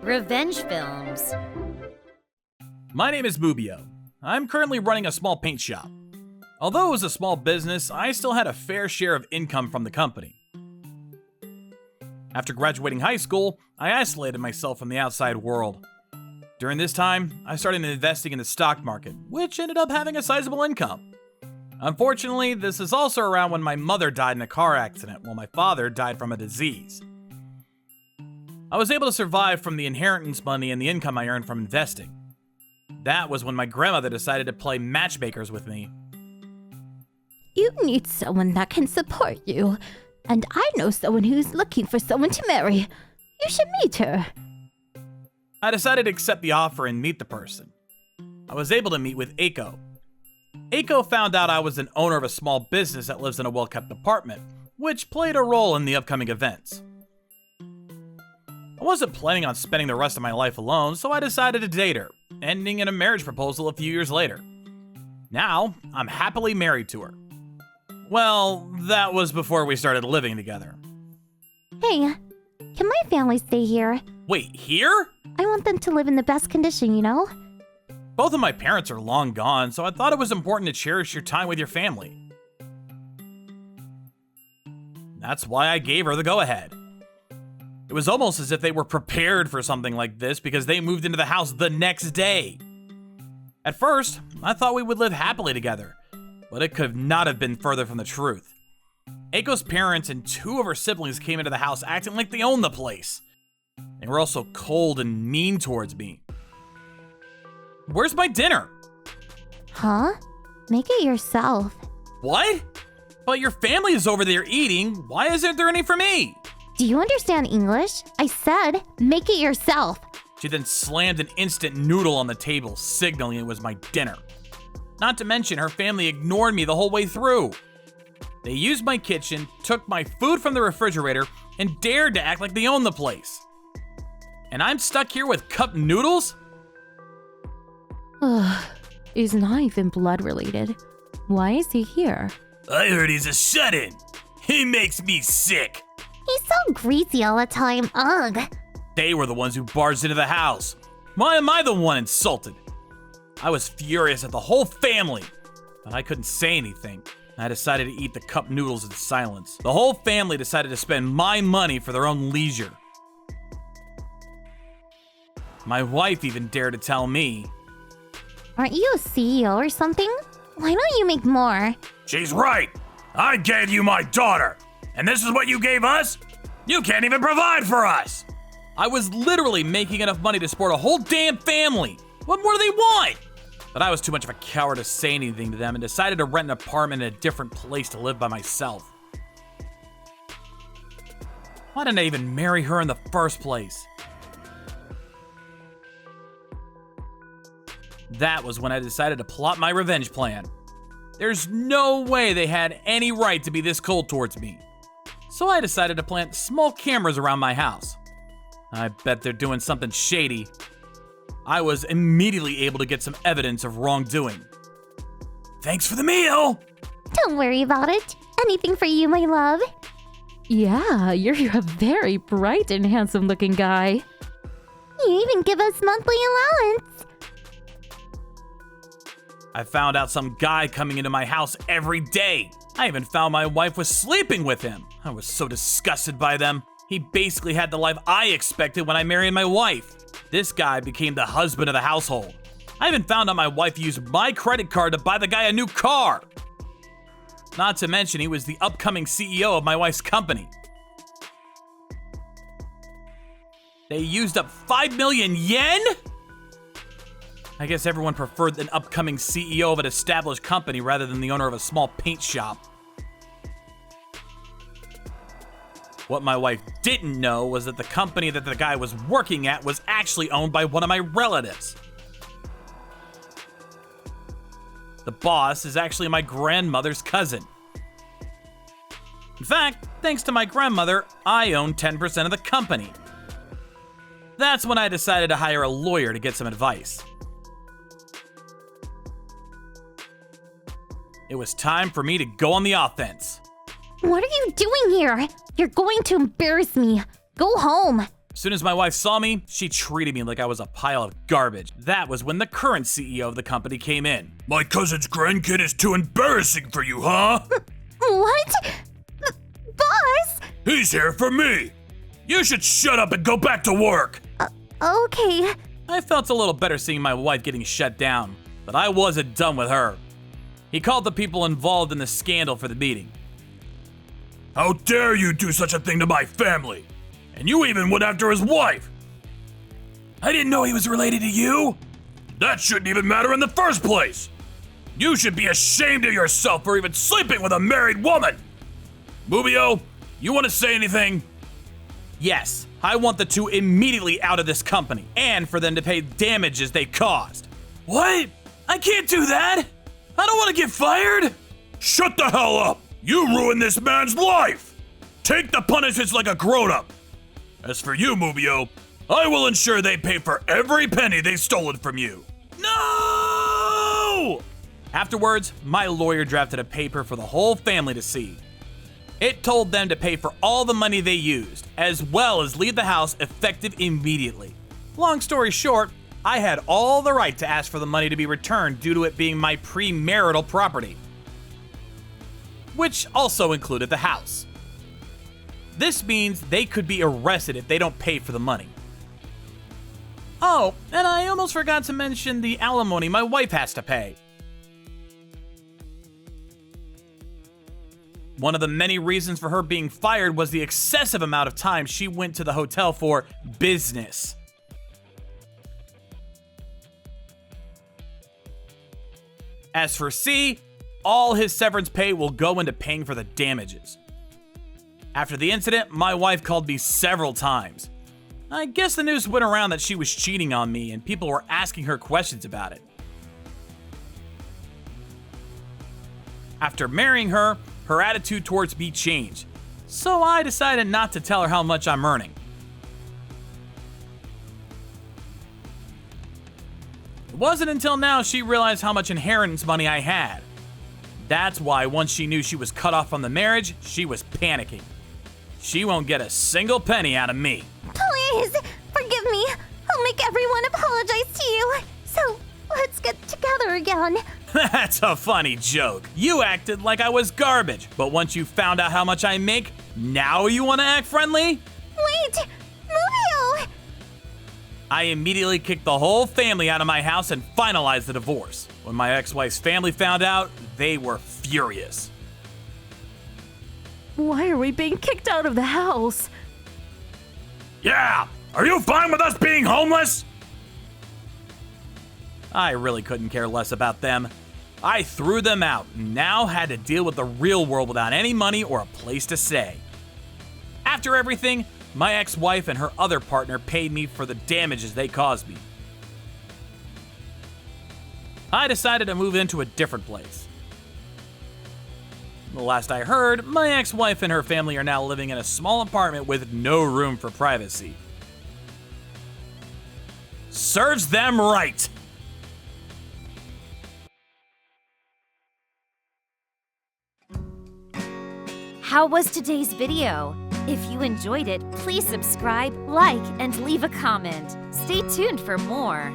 Revenge films. My name is Mubio. I'm currently running a small paint shop. Although it was a small business, I still had a fair share of income from the company. After graduating high school, I isolated myself from the outside world. During this time, I started investing in the stock market, which ended up having a sizable income. Unfortunately, this is also around when my mother died in a car accident, while my father died from a disease. I was able to survive from the inheritance money and the income I earned from investing. That was when my grandmother decided to play matchmakers with me. You need someone that can support you. And I know someone who's looking for someone to marry. You should meet her. I decided to accept the offer and meet the person. I was able to meet with Aiko. Aiko found out I was an owner of a small business that lives in a well-kept apartment, which played a role in the upcoming events. I wasn't planning on spending the rest of my life alone, so I decided to date her, ending in a marriage proposal a few years later. Now, I'm happily married to her. Well, that was before we started living together. Hey, can my family stay here? Wait, here? I want them to live in the best condition, you know? Both of my parents are long gone, so I thought it was important to cherish your time with your family. That's why I gave her the go-ahead. It was almost as if they were prepared for something like this because they moved into the house the next day. At first, I thought we would live happily together, but it could not have been further from the truth. Aiko's parents and two of her siblings came into the house acting like they owned the place. They were also cold and mean towards me. Where's my dinner? Huh? Make it yourself. What? But your family is over there eating. Why isn't there any for me? Do you understand English? I said, make it yourself. She then slammed an instant noodle on the table, signaling it was my dinner. Not to mention, her family ignored me the whole way through. They used my kitchen, took my food from the refrigerator, and dared to act like they owned the place. And I'm stuck here with cup noodles? He's not even blood related. Why is he here? I heard he's a shut-in. He makes me sick. He's so greasy all the time. Ugh. They were the ones who barged into the house. Why am I the one insulted? I was furious at the whole family, but I couldn't say anything. I decided to eat the cup noodles in silence. The whole family decided to spend my money for their own leisure. My wife even dared to tell me, Aren't you a CEO or something? Why don't you make more? "She's right. I gave you my daughter, and this is what you gave us? You can't even provide for us." I was literally making enough money to support a whole damn family. What more do they want? But I was too much of a coward to say anything to them and decided to rent an apartment in a different place to live by myself. Why didn't I even marry her in the first place? That was when I decided to plot my revenge plan. There's no way they had any right to be this cold towards me. So I decided to plant small cameras around my house. I bet they're doing something shady. I was immediately able to get some evidence of wrongdoing. Thanks for the meal! Don't worry about it. Anything for you, my love. Yeah, you're a very bright and handsome looking guy. You even give us monthly allowance. I found out some guy coming into my house every day. I even found my wife was sleeping with him. I was so disgusted by them. He basically had the life I expected when I married my wife. This guy became the husband of the household. I even found out my wife used my credit card to buy the guy a new car. Not to mention, he was the upcoming CEO of my wife's company. They used up 5 million yen? I guess everyone preferred an upcoming CEO of an established company rather than the owner of a small paint shop. What my wife didn't know was that the company that the guy was working at was actually owned by one of my relatives. The boss is actually my grandmother's cousin. In fact, thanks to my grandmother, I own 10% of the company. That's when I decided to hire a lawyer to get some advice. It was time for me to go on the offense. What are you doing here? You're going to embarrass me. Go home. As soon as my wife saw me, she treated me like I was a pile of garbage. That was when the current CEO of the company came in. My cousin's grandkid is too embarrassing for you, huh? What? Boss? He's here for me. You should shut up and go back to work. Okay. I felt a little better seeing my wife getting shut down, but I wasn't done with her. He called the people involved in the scandal for the meeting. How dare you do such a thing to my family? And you even went after his wife. I didn't know he was related to you. That shouldn't even matter in the first place. You should be ashamed of yourself for even sleeping with a married woman. Mubio, you want to say anything? Yes, I want the two immediately out of this company and for them to pay damages they caused. What? I can't do that. I don't want to get fired. Shut the hell up. You ruined this man's life. Take the punishments like a grown-up. As for you, Mubio, I will ensure they pay for every penny they've stolen from you. No! Afterwards, my lawyer drafted a paper for the whole family to see. It told them to pay for all the money they used, as well as leave the house effective immediately. Long story short, I had all the right to ask for the money to be returned due to it being my premarital property, which also included the house. This means they could be arrested if they don't pay for the money. Oh, and I almost forgot to mention the alimony my wife has to pay. One of the many reasons for her being fired was the excessive amount of time she went to the hotel for business. As for C, all his severance pay will go into paying for the damages. After the incident, my wife called me several times. I guess the news went around that she was cheating on me and people were asking her questions about it. After marrying her, her attitude towards me changed, so I decided not to tell her how much I'm earning. It wasn't until now she realized how much inheritance money I had. That's why once she knew she was cut off from the marriage, she was panicking. She won't get a single penny out of me. Please, forgive me. I'll make everyone apologize to you. So, let's get together again. That's a funny joke. You acted like I was garbage, but once you found out how much I make, now you want to act friendly? Wait, Mubio! I immediately kicked the whole family out of my house and finalized the divorce. When my ex-wife's family found out, they were furious. Why are we being kicked out of the house? Yeah! Are you fine with us being homeless? I really couldn't care less about them. I threw them out and now had to deal with the real world without any money or a place to stay. After everything, my ex-wife and her other partner paid me for the damages they caused me. I decided to move into a different place. The last I heard, my ex-wife and her family are now living in a small apartment with no room for privacy. Serves them right! How was today's video? If you enjoyed it, please subscribe, like, and leave a comment. Stay tuned for more.